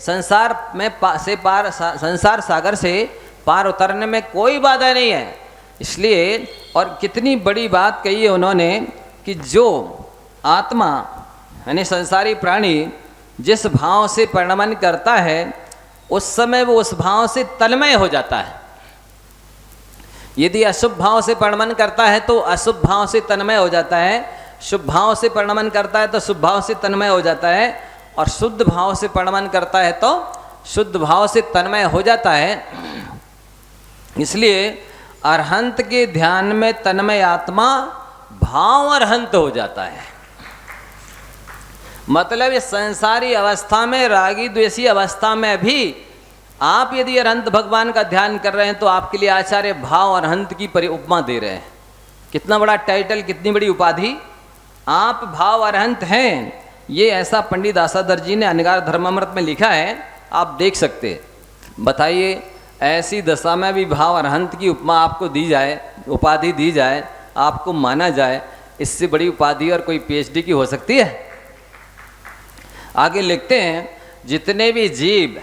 Speaker 2: संसार में संसार सागर से पार उतरने में कोई बाधा नहीं है। इसलिए और कितनी बड़ी बात कही है उन्होंने कि जो आत्मा यानी संसारी प्राणी जिस भाव से परिणमन करता है उस समय वो उस भाव से तन्मय हो जाता है। यदि अशुभ भाव से परिणमन करता है तो अशुभ भाव से तन्मय हो जाता है, शुभ भाव से परिणमन करता है तो शुभ भाव से तन्मय हो जाता है, और शुद्ध भाव से परिणमन करता है तो शुद्ध भाव से तन्मय हो जाता है। इसलिए अरहंत के ध्यान में तन्मय आत्मा भाव अरहंत हो जाता है। मतलब इस संसारी अवस्था में, रागी द्वेषी अवस्था में भी आप यदि अरहंत भगवान का ध्यान कर रहे हैं तो आपके लिए आचार्य भाव अरहंत की उपमा दे रहे हैं। कितना बड़ा टाइटल, कितनी बड़ी उपाधि, आप भाव अरहंत हैं। ये ऐसा पंडित आसादर जी ने अनगार धर्मामृत में लिखा है, आप देख सकते। बताइए ऐसी दशा में भी भाव अरहंत की उपमा आपको दी जाए, उपाधि दी जाए, आपको माना जाए, इससे बड़ी उपाधि और कोई पीएचडी की हो सकती है? आगे लिखते हैं, जितने भी जीव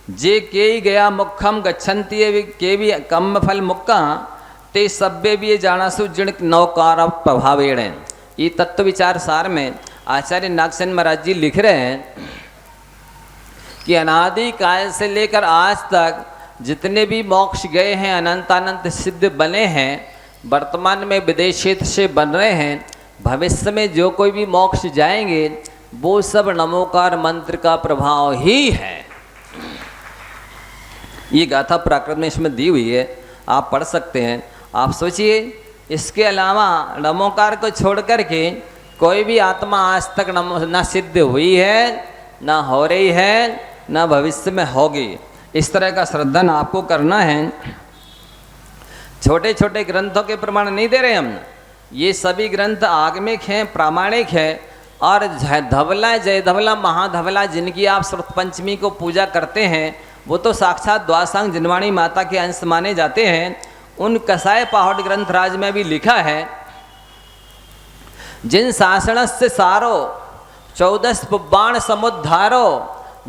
Speaker 2: जे के गया मुखम गच्छन्ति के भी कम फल मुक्का ते सभ्य भी जानासु जिण नौकार प्रभावेण। ये तत्व विचार सार में आचार्य नागसेन महाराज जी लिख रहे हैं कि अनादि काल से लेकर आज तक जितने भी मोक्ष गए हैं, अनंत अनंत सिद्ध बने हैं, वर्तमान में विदेश क्षेत्र से बन रहे हैं, भविष्य में जो कोई भी मोक्ष जाएंगे वो सब नमोकार मंत्र का प्रभाव ही है। ये गाथा प्राकृत में इसमें दी हुई है, आप पढ़ सकते हैं। आप सोचिए, इसके अलावा नमोकार को छोड़ करके कोई भी आत्मा आज तक न सिद्ध हुई है, न हो रही है, न भविष्य में होगी। इस तरह का श्रद्धन आपको करना है। छोटे छोटे ग्रंथों के प्रमाण नहीं दे रहे हम, ये सभी ग्रंथ आगमिक हैं, प्रामाणिक है। और धवला, जय धवला, महाधवला जिनकी आप श्रुत पंचमी को पूजा करते हैं, वो तो साक्षात द्वासांग जिनवाणी माता के अंश माने जाते हैं। उन कसाय पाहुड़ ग्रंथराज में भी लिखा है, जिन शासनस्य सारो 14 पुब्बाण समुद्धारो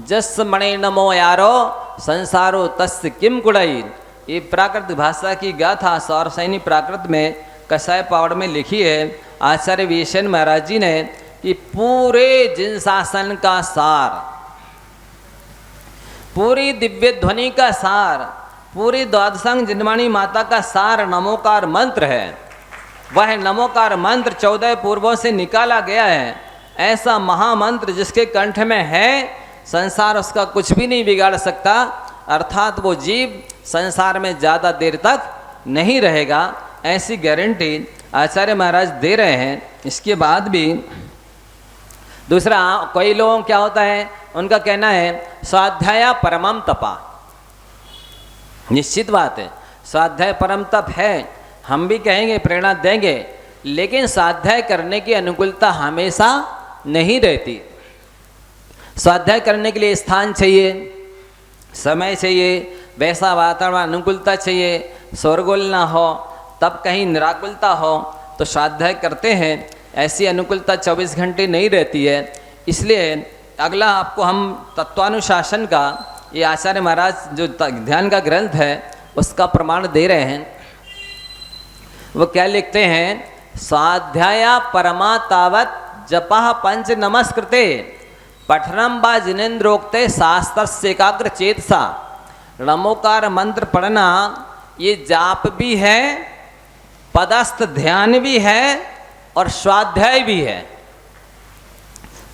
Speaker 2: जस मणे नमो यारो संसारो तस्य किम कुड़ई। ये प्राकृत भाषा की गाथा सौरसैनी प्राकृत में कसाय पावड़ में लिखी है आचार्य वीरसेन महाराज जी ने कि पूरे जिन शासन का सार, पूरी दिव्य ध्वनि का सार, पूरी द्वादशांग जिनवाणी माता का सार नमोकार मंत्र है। वह नमोकार मंत्र 14 पूर्वों से निकाला गया है। ऐसा महामंत्र जिसके कंठ में है, संसार उसका कुछ भी नहीं बिगाड़ सकता। अर्थात वो जीव संसार में ज़्यादा देर तक नहीं रहेगा, ऐसी गारंटी आचार्य महाराज दे रहे हैं। इसके बाद भी दूसरा, कई लोगों क्या होता है, उनका कहना है स्वाध्याय परमम तपा। निश्चित बात है, स्वाध्याय परम तप है, हम भी कहेंगे, प्रेरणा देंगे, लेकिन स्वाध्याय करने की अनुकूलता हमेशा नहीं रहती। स्वाध्याय करने के लिए स्थान चाहिए, समय चाहिए, वैसा वातावरण, अनुकूलता चाहिए, शोरगुल ना हो, तब कहीं निराकुलता हो तो स्वाध्याय करते हैं। ऐसी अनुकूलता 24 घंटे नहीं रहती है। इसलिए अगला आपको हम तत्वानुशासन का, ये आचार्य महाराज जो ध्यान का ग्रंथ है उसका प्रमाण दे रहे हैं। वो क्या लिखते हैं, स्वाध्याय परमा तावत जपः पंच नमस्कृते पठनम बा जिनेन्द्रोक्ते शास्त्र से एकाग्र चेतसा। नमोकार मंत्र पढ़ना ये जाप भी है, पदस्थ ध्यान भी है और स्वाध्याय भी है।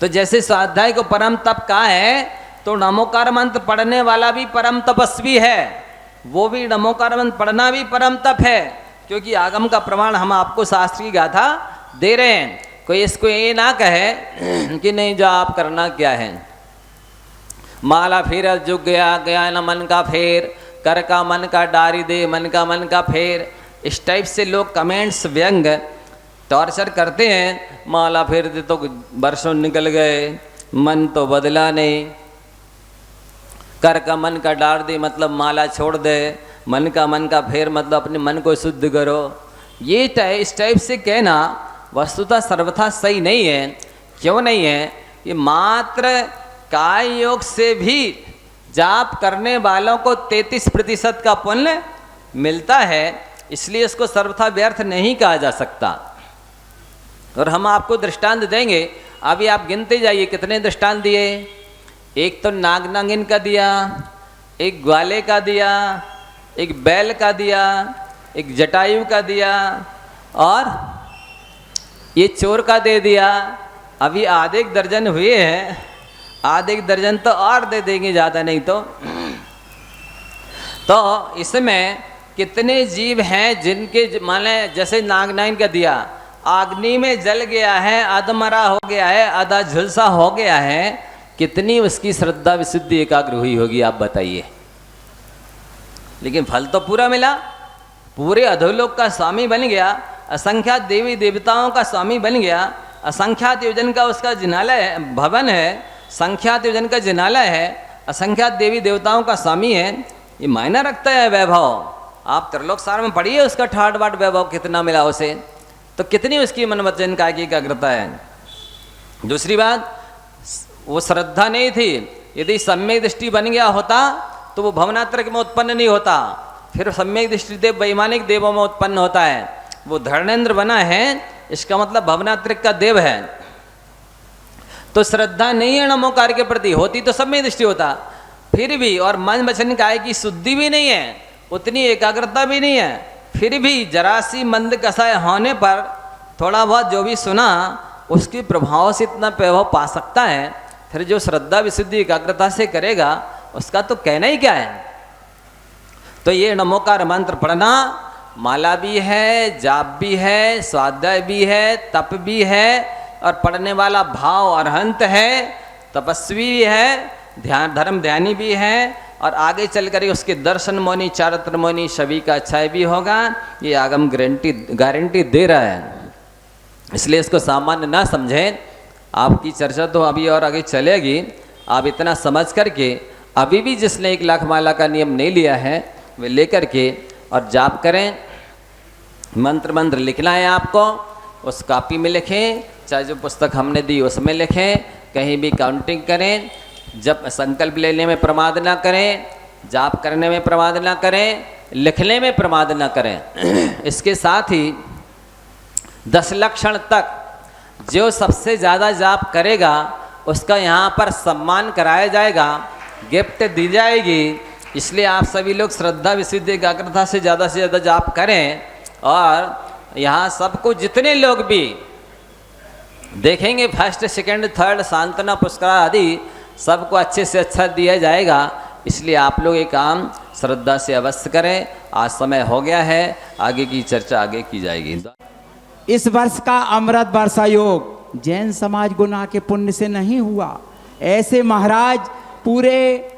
Speaker 2: तो जैसे स्वाध्याय को परम तप कहा है, तो नमोकार मंत्र पढ़ने वाला भी परम तपस्वी है, वो भी नमोकार मंत्र पढ़ना भी परम तप है। क्योंकि आगम का प्रमाण हम आपको शास्त्र की गाथा दे रहे हैं। कोई इसको ये ना कहे कि नहीं जो आप करना क्या है, माला फेर जुग गया गया न मन का फेर, कर का मन का डारी दे मन का फेर। इस टाइप से लोग कमेंट्स व्यंग टॉर्चर करते हैं। माला फेर दे तो वर्षों निकल गए, मन तो बदला नहीं। कर का मन का डार दे मतलब माला छोड़ दे, मन का फेर मतलब अपने मन को शुद्ध करो। ये इस टाइप से कहना वस्तुतः सर्वथा सही नहीं है। क्यों नहीं है? ये मात्र काय योग से भी जाप करने वालों को 33% का पुण्य मिलता है, इसलिए इसको सर्वथा व्यर्थ नहीं कहा जा सकता। और हम आपको दृष्टांत देंगे, अभी आप गिनते जाइए कितने दृष्टांत दिए। एक तो नाग नागिन का दिया, एक ग्वाले का दिया, एक बैल का दिया, एक जटायु का दिया, और ये चोर का दे दिया। अभी आधे एक दर्जन हुए हैं, आधे एक दर्जन तो और दे देंगे, ज़्यादा नहीं तो इसमें कितने जीव हैं जिनके माने जैसे नाग नागिन का दिया, अग्नि में जल गया है, अधमरा हो गया है, आधा झुलसा हो गया है, कितनी उसकी श्रद्धा विशुद्धि एकाग्र हुई होगी आप बताइए। लेकिन फल तो पूरा मिला, पूरे अधोलोक का स्वामी बन गया, असंख्यात देवी देवताओं का स्वामी बन गया, असंख्यात योजन का उसका जिनालय है, भवन है, संख्यात योजन का जिनालय है, असंख्यात देवी देवताओं का स्वामी है। ये मायना रखता है वैभव। आप त्रिलोक सार में पढ़िए उसका ठाट बाट वैभव कितना मिला उसे, तो कितनी उसकी मन वचन काय की एकाग्रता है। दूसरी बात, वो श्रद्धा नहीं थी, यदि सम्यक दृष्टि बन गया होता तो वो भवनात्रक में उत्पन्न नहीं होता, फिर सम्यक दृष्टि देव वैमानिक देवों में उत्पन्न होता है। वो धर्मेंद्र बना है, इसका मतलब भवनात्रिक का देव है। तो श्रद्धा नहीं है नमोकार के प्रति, होती तो सम्यक दृष्टि होता, फिर भी, और मन वचन काय की शुद्धि भी नहीं है, उतनी एकाग्रता भी नहीं है, फिर भी जरा सी मंद कसाय होने पर थोड़ा बहुत जो भी सुना उसके प्रभाव से इतना वैभव पा सकता है। फिर जो श्रद्धा विशुद्धि एकाग्रता से करेगा उसका तो कहना ही क्या है। तो ये नमोकार मंत्र पढ़ना, माला भी है, जाप भी है, स्वाध्याय भी है, तप भी है, और पढ़ने वाला भाव अरहंत है, तपस्वी भी है, ध्यान धर्म ध्यानी भी है, और आगे चल कर उसके दर्शन मौनी चारित्र मौनी सभी का अच्छा भी होगा। ये आगम गारंटी दे रहा है, इसलिए इसको सामान्य ना समझें। आपकी चर्चा तो अभी और आगे चलेगी। आप इतना समझ करके अभी भी जिसने 1 लाख माला का नियम नहीं लिया है वे लेकर के और जाप करें। मंत्र लिखना है आपको, उस कॉपी में लिखें, चाहे जो पुस्तक हमने दी उसमें लिखें, कहीं भी काउंटिंग करें। जब संकल्प लेने में प्रमाद ना करें, जाप करने में प्रमाद ना करें, लिखने में प्रमाद ना करें। इसके साथ ही 10 लक्षण तक जो सबसे ज़्यादा जाप करेगा उसका यहाँ पर सम्मान कराया जाएगा, गिफ्ट दी जाएगी। इसलिए आप सभी लोग श्रद्धा विशुद्धि एकाग्रता से ज़्यादा जाप करें। और यहाँ सबको जितने लोग भी देखेंगे, फर्स्ट सेकंड थर्ड सांत्वना पुरस्कार आदि सबको अच्छे से अच्छा दिया जाएगा। इसलिए आप लोग ये काम श्रद्धा से अवश्य करें। आज समय हो गया है, आगे की चर्चा आगे की जाएगी।
Speaker 1: इस वर्ष का अमृत वर्षा योग जैन समाज गुना के पुण्य से नहीं हुआ, ऐसे महाराज पूरे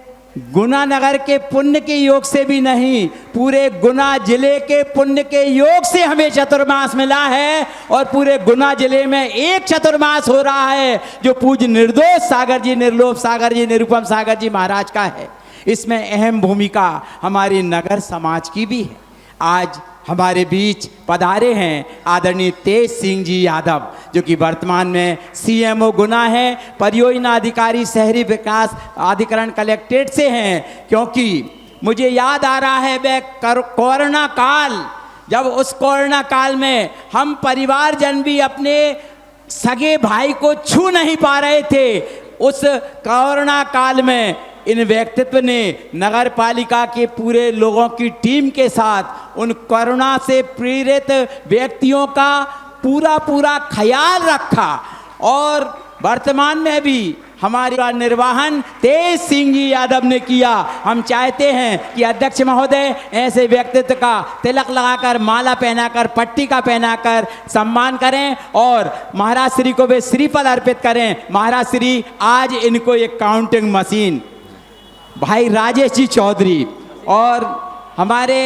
Speaker 1: गुना नगर के पुण्य के योग से भी नहीं, पूरे गुना जिले के पुण्य के योग से हमें चतुर्मास मिला है। और पूरे गुना जिले में एक चतुर्मास हो रहा है जो पूज्य निर्दोष सागर जी, निर्लोभ सागर जी, निरुपम सागर जी महाराज का है। इसमें अहम भूमिका हमारी नगर समाज की भी है। आज हमारे बीच पधारे हैं आदरणीय तेज सिंह जी यादव, जो कि वर्तमान में CMO गुना है, परियोजना अधिकारी शहरी विकास अधिकरण कलेक्ट्रेट से हैं। क्योंकि मुझे याद आ रहा है वह कोरोना काल, जब उस कोरोना काल में हम परिवारजन भी अपने सगे भाई को छू नहीं पा रहे थे। उस कोरोना काल में इन व्यक्तित्व ने नगर पालिका के पूरे लोगों की टीम के साथ उन कोरोना से पीड़ित व्यक्तियों का पूरा ख्याल रखा। और वर्तमान में भी हमारी निर्वाहन तेज सिंह जी यादव ने किया। हम चाहते हैं कि अध्यक्ष महोदय ऐसे व्यक्तित्व का तिलक लगाकर, माला पहनाकर, पट्टिका पहनाकर सम्मान करें और महाराज श्री को वे श्रीफल अर्पित करें। महाराज श्री आज इनको एक काउंटिंग मशीन भाई राजेश जी चौधरी और हमारे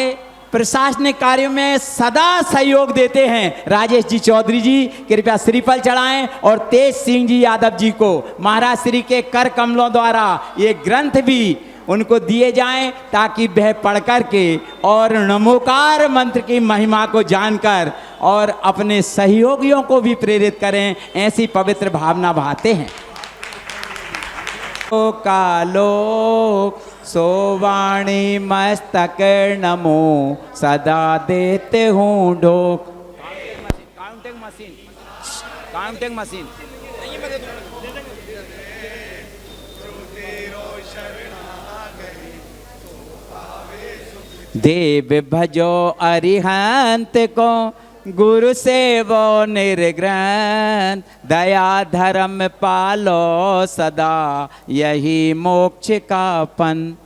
Speaker 1: प्रशासनिक कार्यों में सदा सहयोग देते हैं राजेश जी चौधरी जी, कृपया श्रीफल चढ़ाएं और तेज सिंह जी यादव जी को महाराज श्री के कर कमलों द्वारा ये ग्रंथ भी उनको दिए जाएं ताकि वह पढ़ कर के और नमोकार मंत्र की महिमा को जानकर और अपने सहयोगियों को भी प्रेरित करें। ऐसी पवित्र भावना भाते हैं। कालोक सोवाणी मस्तक नमो सदा देते हूँ ढोक। काउंटिंग मशीन देव भजो अरिहंत को गुरु सेवो निर्ग्रंथ, दया धर्म पालो सदा यही मोक्ष का पंथ।